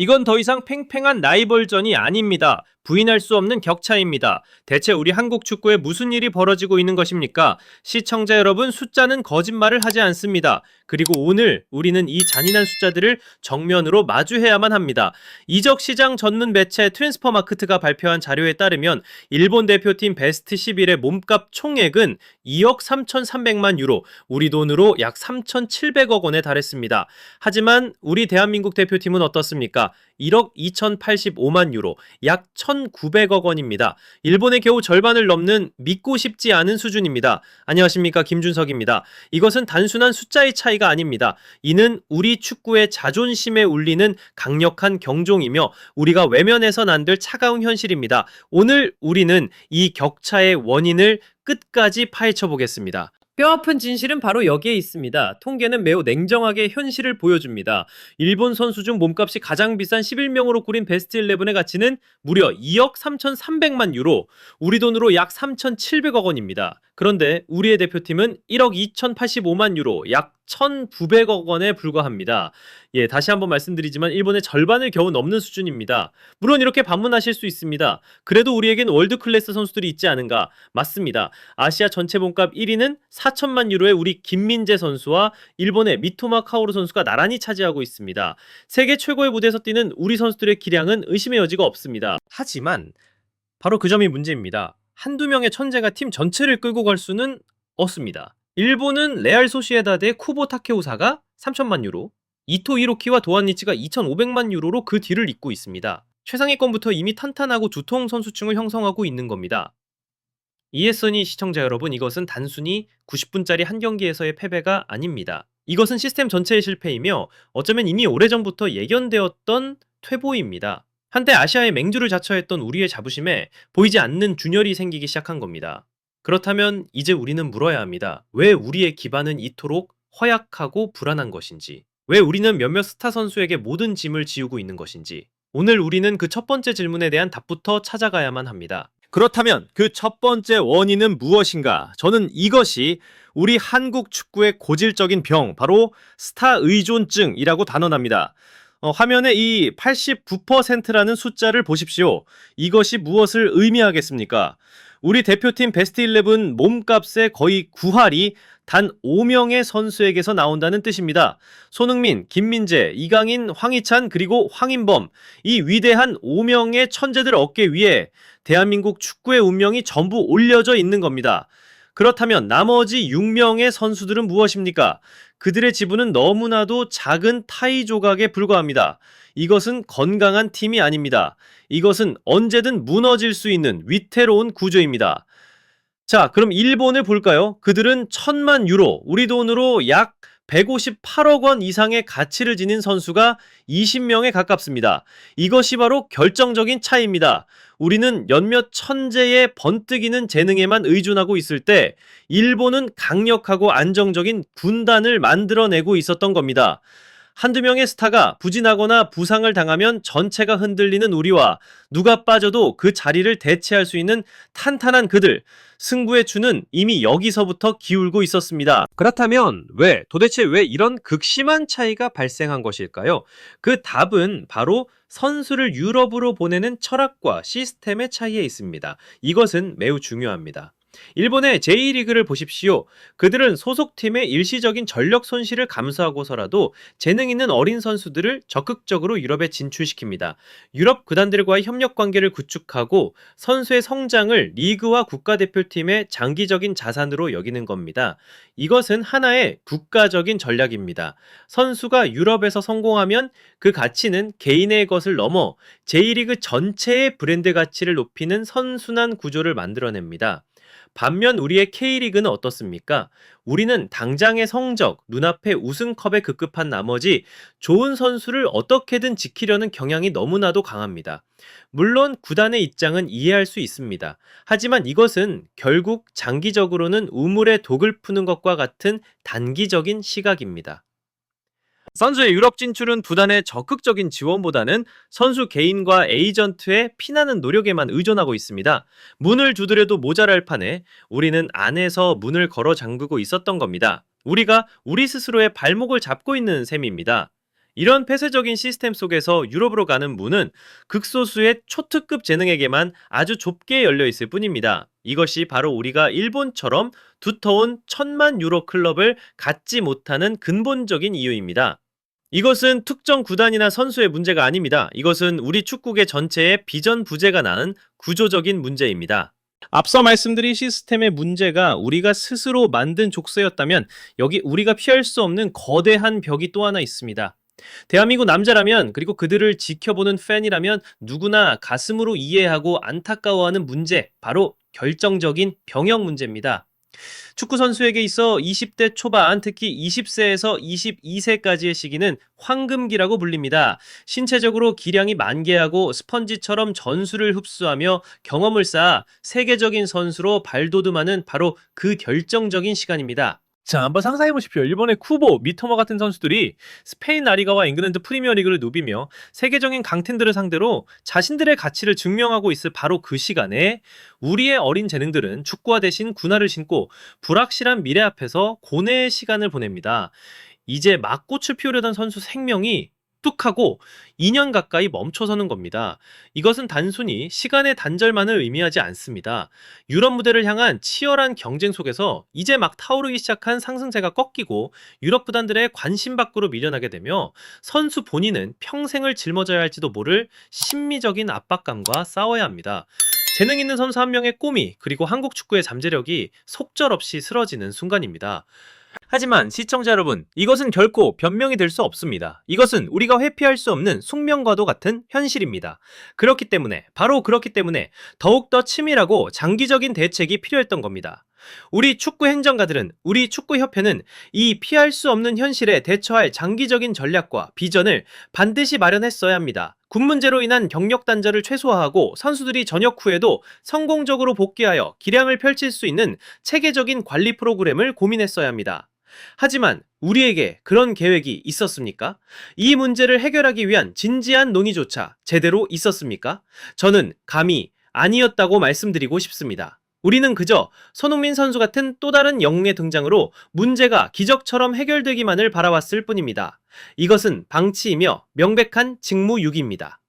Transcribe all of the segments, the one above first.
이건 더 이상 팽팽한 라이벌전이 아닙니다. 부인할 수 없는 격차입니다. 대체 우리 한국 축구에 무슨 일이 벌어지고 있는 것입니까? 시청자 여러분, 숫자는 거짓말을 하지 않습니다. 그리고 오늘 우리는 이 잔인한 숫자들을 정면으로 마주해야만 합니다. 이적 시장 전문 매체 트랜스퍼마크트가 발표한 자료에 따르면 일본 대표팀 베스트 11의 몸값 총액은 2억 3,300만 유로, 우리 돈으로 약 3,700억 원에 달했습니다. 하지만 우리 대한민국 대표팀은 어떻습니까? 1억 2,085만 유로, 약 1,900억 원입니다. 일본의 겨우 절반을 넘는 믿고 싶지 않은 수준입니다. 안녕하십니까, 김준석입니다. 이것은 단순한 숫자의 차이가 아닙니다. 이는 우리 축구의 자존심에 울리는 강력한 경종이며 우리가 외면해선 안 될 차가운 현실입니다. 오늘 우리는 이 격차의 원인을 끝까지 파헤쳐 보겠습니다. 뼈아픈 진실은 바로 여기에 있습니다. 통계는 매우 냉정하게 현실을 보여줍니다. 일본 선수 중 몸값이 가장 비싼 11명으로 꾸린 베스트 11의 가치는 무려 2억 3,300만 유로, 우리 돈으로 약 3,700억 원입니다. 그런데 우리의 대표팀은 1억 2,085만 유로, 약 1,900억 원에 불과합니다. 다시 한번 말씀드리지만 일본의 절반을 겨우 넘는 수준입니다. 물론 이렇게 반문하실 수 있습니다. 그래도 우리에겐 월드 클래스 선수들이 있지 않은가? 맞습니다. 아시아 전체 몸값 1위는 4천만 유로의 우리 김민재 선수와 일본의 미토마 카오루 선수가 나란히 차지하고 있습니다. 세계 최고의 무대에서 뛰는 우리 선수들의 기량은 의심의 여지가 없습니다. 하지만 바로 그 점이 문제입니다. 한두 명의 천재가 팀 전체를 끌고 갈 수는 없습니다. 일본은 레알 소시에다드의 쿠보 타케우사가 3천만 유로, 이토 이로키와 도안 리치가 2,500만 유로로 그 뒤를 잇고 있습니다. 최상위권부터 이미 탄탄하고 두통 선수층을 형성하고 있는 겁니다. 이해선이 시청자 여러분, 이것은 단순히 90분짜리 한 경기에서의 패배가 아닙니다. 이것은 시스템 전체의 실패이며 어쩌면 이미 오래전부터 예견되었던 퇴보입니다. 한때 아시아의 맹주를 자처했던 우리의 자부심에 보이지 않는 균열이 생기기 시작한 겁니다. 그렇다면 이제 우리는 물어야 합니다. 왜 우리의 기반은 이토록 허약하고 불안한 것인지, 왜 우리는 몇몇 스타 선수에게 모든 짐을 지우고 있는 것인지, 오늘 우리는 그 첫 번째 질문에 대한 답부터 찾아가야만 합니다. 그렇다면 그 첫 번째 원인은 무엇인가? 저는 이것이 우리 한국 축구의 고질적인 병, 바로 스타 의존증이라고 단언합니다. 화면에 이 89%라는 숫자를 보십시오. 이것이 무엇을 의미하겠습니까? 우리 대표팀 베스트 11 몸값의 거의 9할이 단 5명의 선수에게서 나온다는 뜻입니다. 손흥민, 김민재, 이강인, 황희찬, 그리고 황인범, 이 위대한 5명의 천재들 어깨 위에 대한민국 축구의 운명이 전부 올려져 있는 겁니다. 그렇다면 나머지 6명의 선수들은 무엇입니까? 그들의 지분은 너무나도 작은 타이 조각에 불과합니다. 이것은 건강한 팀이 아닙니다. 이것은 언제든 무너질 수 있는 위태로운 구조입니다. 자, 그럼 일본을 볼까요? 그들은 1,000만 유로, 우리 돈으로 약 158억 원 이상의 가치를 지닌 선수가 20명에 가깝습니다. 이것이 바로 결정적인 차이입니다. 우리는 몇몇 천재의 번뜩이는 재능에만 의존하고 있을 때 일본은 강력하고 안정적인 군단을 만들어내고 있었던 겁니다. 한두 명의 스타가 부진하거나 부상을 당하면 전체가 흔들리는 우리와 누가 빠져도 그 자리를 대체할 수 있는 탄탄한 그들, 승부의 추는 이미 여기서부터 기울고 있었습니다. 그렇다면 도대체 왜 이런 극심한 차이가 발생한 것일까요? 그 답은 바로 선수를 유럽으로 보내는 철학과 시스템의 차이에 있습니다. 이것은 매우 중요합니다. 일본의 J리그를 보십시오. 그들은 소속팀의 일시적인 전력 손실을 감수하고서라도 재능 있는 어린 선수들을 적극적으로 유럽에 진출시킵니다. 유럽 구단들과의 협력 관계를 구축하고 선수의 성장을 리그와 국가대표팀의 장기적인 자산으로 여기는 겁니다. 이것은 하나의 국가적인 전략입니다. 선수가 유럽에서 성공하면 그 가치는 개인의 것을 넘어 J리그 전체의 브랜드 가치를 높이는 선순환 구조를 만들어냅니다. 반면 우리의 K리그는 어떻습니까? 우리는 당장의 성적, 눈앞의 우승컵에 급급한 나머지 좋은 선수를 어떻게든 지키려는 경향이 너무나도 강합니다. 물론 구단의 입장은 이해할 수 있습니다. 하지만 이것은 결국 장기적으로는 우물에 독을 푸는 것과 같은 단기적인 시각입니다. 선수의 유럽 진출은 구단의 적극적인 지원보다는 선수 개인과 에이전트의 피나는 노력에만 의존하고 있습니다. 문을 두드려도 모자랄 판에 우리는 안에서 문을 걸어 잠그고 있었던 겁니다. 우리가 우리 스스로의 발목을 잡고 있는 셈입니다. 이런 폐쇄적인 시스템 속에서 유럽으로 가는 문은 극소수의 초특급 재능에게만 아주 좁게 열려 있을 뿐입니다. 이것이 바로 우리가 일본처럼 두터운 1000만 유로 클럽을 갖지 못하는 근본적인 이유입니다. 이것은 특정 구단이나 선수의 문제가 아닙니다. 이것은 우리 축구계 전체의 비전 부재가 낳은 구조적인 문제입니다. 앞서 말씀드린 시스템의 문제가 우리가 스스로 만든 족쇄였다면 여기 우리가 피할 수 없는 거대한 벽이 또 하나 있습니다. 대한민국 남자라면 그리고 그들을 지켜보는 팬이라면 누구나 가슴으로 이해하고 안타까워하는 문제, 바로 결정적인 병역 문제입니다. 축구 선수에게 있어 20대 초반, 특히 20세에서 22세까지의 시기는 황금기라고 불립니다. 신체적으로 기량이 만개하고 스펀지처럼 전술을 흡수하며 경험을 쌓아 세계적인 선수로 발돋움하는 바로 그 결정적인 시간입니다. 자, 한번 상상해 보십시오. 일본의 쿠보, 미토모 같은 선수들이 스페인 라리가와 잉글랜드 프리미어리그를 누비며 세계적인 강팀들을 상대로 자신들의 가치를 증명하고 있을 바로 그 시간에 우리의 어린 재능들은 축구화 대신 군화를 신고 불확실한 미래 앞에서 고뇌의 시간을 보냅니다. 이제 막 꽃을 피우려던 선수 생명이 뚝 하고 2년 가까이 멈춰서는 겁니다. 이것은 단순히 시간의 단절만을 의미하지 않습니다. 유럽 무대를 향한 치열한 경쟁 속에서 이제 막 타오르기 시작한 상승세가 꺾이고 유럽 구단들의 관심 밖으로 밀려나게 되며 선수 본인은 평생을 짊어져야 할지도 모를 심미적인 압박감과 싸워야 합니다. 재능 있는 선수 한 명의 꿈이, 그리고 한국 축구의 잠재력이 속절없이 쓰러지는 순간입니다. 하지만 시청자 여러분, 이것은 결코 변명이 될 수 없습니다. 이것은 우리가 회피할 수 없는 숙명과도 같은 현실입니다. 바로 그렇기 때문에 더욱더 치밀하고 장기적인 대책이 필요했던 겁니다. 우리 축구 행정가들은, 우리 축구협회는 이 피할 수 없는 현실에 대처할 장기적인 전략과 비전을 반드시 마련했어야 합니다. 군 문제로 인한 경력 단절을 최소화하고 선수들이 전역 후에도 성공적으로 복귀하여 기량을 펼칠 수 있는 체계적인 관리 프로그램을 고민했어야 합니다. 하지만 우리에게 그런 계획이 있었습니까? 이 문제를 해결하기 위한 진지한 논의조차 제대로 있었습니까? 저는 감히 아니었다고 말씀드리고 싶습니다. 우리는 그저 손흥민 선수 같은 또 다른 영웅의 등장으로 문제가 기적처럼 해결되기만을 바라왔을 뿐입니다. 이것은 방치이며 명백한 직무유기입니다.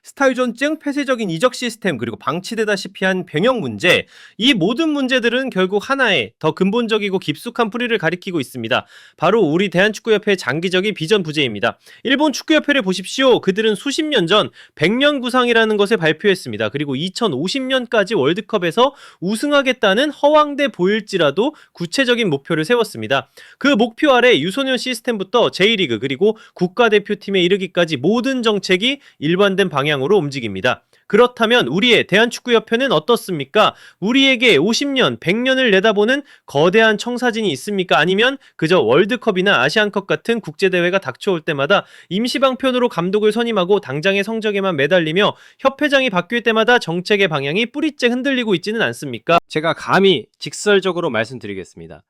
스타유전증, 폐쇄적인 이적 시스템, 그리고 방치되다시피 한 병역 문제, 이 모든 문제들은 결국 하나의 더 근본적이고 깊숙한 뿌리를 가리키고 있습니다. 바로 우리 대한축구협회의 장기적인 비전 부재입니다. 일본 축구협회를 보십시오. 그들은 수십 년 전 100년 구상이라는 것을 발표했습니다. 그리고 2050년까지 월드컵에서 우승하겠다는 허황돼 보일지라도 구체적인 목표를 세웠습니다. 그 목표 아래 유소년 시스템부터 J리그, 그리고 국가대표팀에 이르기까지 모든 정책이 일관된 방향으로 움직입니다. 그렇다면 우리의 대한축구협회는 어떻습니까? 우리에게 50년, 100년을 내다보는 거대한 청사진이 있습니까? 아니면 그저 월드컵이나 아시안컵 같은 국제대회가 닥쳐올 때마다 임시방편으로 감독을 선임하고 당장의 성적에만 매달리며 협회장이 바뀔 때마다 정책의 방향이 뿌리째 흔들리고 있지는 않습니까? 제가 감히 직설적으로 말씀드리겠습니다.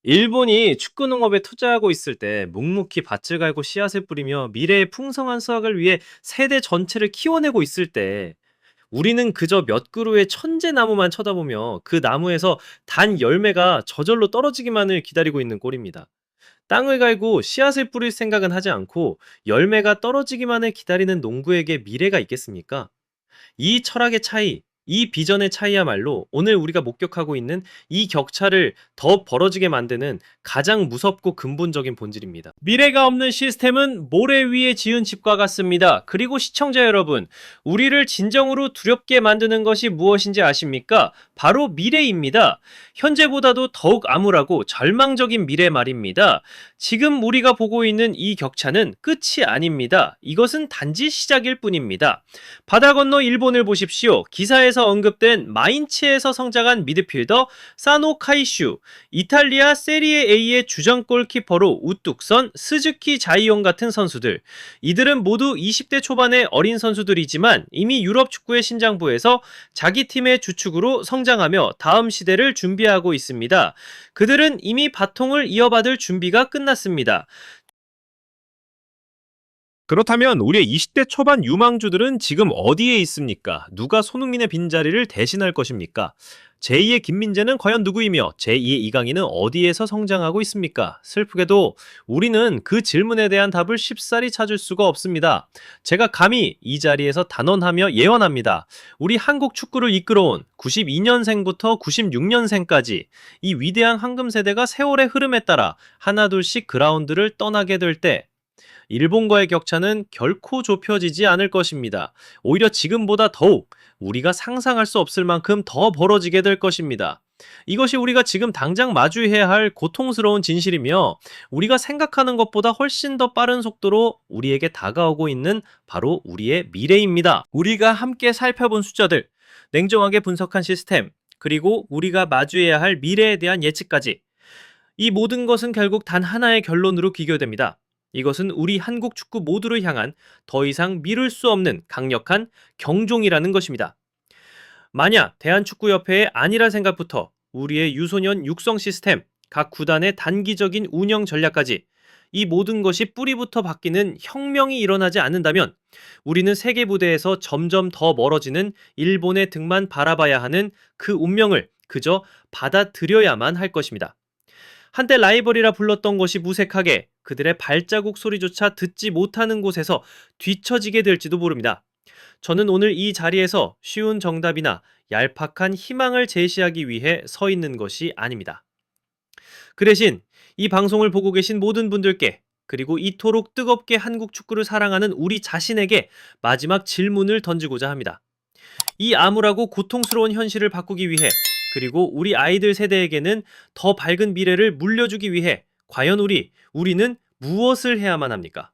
일본이 축구 농업에 투자하고 있을 때 묵묵히 밭을 갈고 씨앗을 뿌리며 미래의 풍성한 수확을 위해 세대 전체를 키워내고 있을 때 우리는 그저 몇 그루의 천재나무만 쳐다보며 그 나무에서 단 열매가 저절로 떨어지기만을 기다리고 있는 꼴입니다. 땅을 갈고 씨앗을 뿌릴 생각은 하지 않고 열매가 떨어지기만을 기다리는 농부에게 미래가 있겠습니까? 이 철학의 차이, 이 비전의 차이야말로 오늘 우리가 목격하고 있는 이 격차를 더 벌어지게 만드는 가장 무섭고 근본적인 본질입니다. 미래가 없는 시스템은 모래 위에 지은 집과 같습니다. 그리고 시청자 여러분, 우리를 진정으로 두렵게 만드는 것이 무엇인지 아십니까? 바로 미래입니다. 현재보다도 더욱 암울하고 절망적인 미래 말입니다. 지금 우리가 보고 있는 이 격차는 끝이 아닙니다. 이것은 단지 시작일 뿐입니다. 바다 건너 일본을 보십시오. 기사에서 언급된 마인츠에서 성장한 미드필더 사노 카이슈, 이탈리아 세리에 A의 주전 골키퍼로 우뚝 선 스즈키 자이용 같은 선수들. 이들은 모두 20대 초반의 어린 선수들이지만 이미 유럽 축구의 신장부에서 자기 팀의 주축으로 성장하며 다음 시대를 준비하고 있습니다. 그들은 이미 바통을 이어받을 준비가 끝났습니다. 그렇다면 우리의 20대 초반 유망주들은 지금 어디에 있습니까? 누가 손흥민의 빈자리를 대신할 것입니까? 제2의 김민재는 과연 누구이며 제2의 이강인은 어디에서 성장하고 있습니까? 슬프게도 우리는 그 질문에 대한 답을 쉽사리 찾을 수가 없습니다. 제가 감히 이 자리에서 단언하며 예언합니다. 우리 한국 축구를 이끌어온 92년생부터 96년생까지 이 위대한 황금 세대가 세월의 흐름에 따라 하나둘씩 그라운드를 떠나게 될 때 일본과의 격차는 결코 좁혀지지 않을 것입니다. 오히려 지금보다 더욱 우리가 상상할 수 없을 만큼 더 벌어지게 될 것입니다. 이것이 우리가 지금 당장 마주해야 할 고통스러운 진실이며 우리가 생각하는 것보다 훨씬 더 빠른 속도로 우리에게 다가오고 있는 바로 우리의 미래입니다. 우리가 함께 살펴본 숫자들, 냉정하게 분석한 시스템, 그리고 우리가 마주해야 할 미래에 대한 예측까지 이 모든 것은 결국 단 하나의 결론으로 귀결됩니다. 이것은 우리 한국 축구 모두를 향한 더 이상 미룰 수 없는 강력한 경종이라는 것입니다. 만약 대한축구협회의 아니라 생각부터 우리의 유소년 육성 시스템, 각 구단의 단기적인 운영 전략까지 이 모든 것이 뿌리부터 바뀌는 혁명이 일어나지 않는다면 우리는 세계 무대에서 점점 더 멀어지는 일본의 등만 바라봐야 하는 그 운명을 그저 받아들여야만 할 것입니다. 한때 라이벌이라 불렀던 것이 무색하게 그들의 발자국 소리조차 듣지 못하는 곳에서 뒤처지게 될지도 모릅니다. 저는 오늘 이 자리에서 쉬운 정답이나 얄팍한 희망을 제시하기 위해 서 있는 것이 아닙니다. 그 대신 이 방송을 보고 계신 모든 분들께 그리고 이토록 뜨겁게 한국 축구를 사랑하는 우리 자신에게 마지막 질문을 던지고자 합니다. 이 암울하고 고통스러운 현실을 바꾸기 위해 그리고 우리 아이들 세대에게는 더 밝은 미래를 물려주기 위해 과연 우리는 무엇을 해야만 합니까?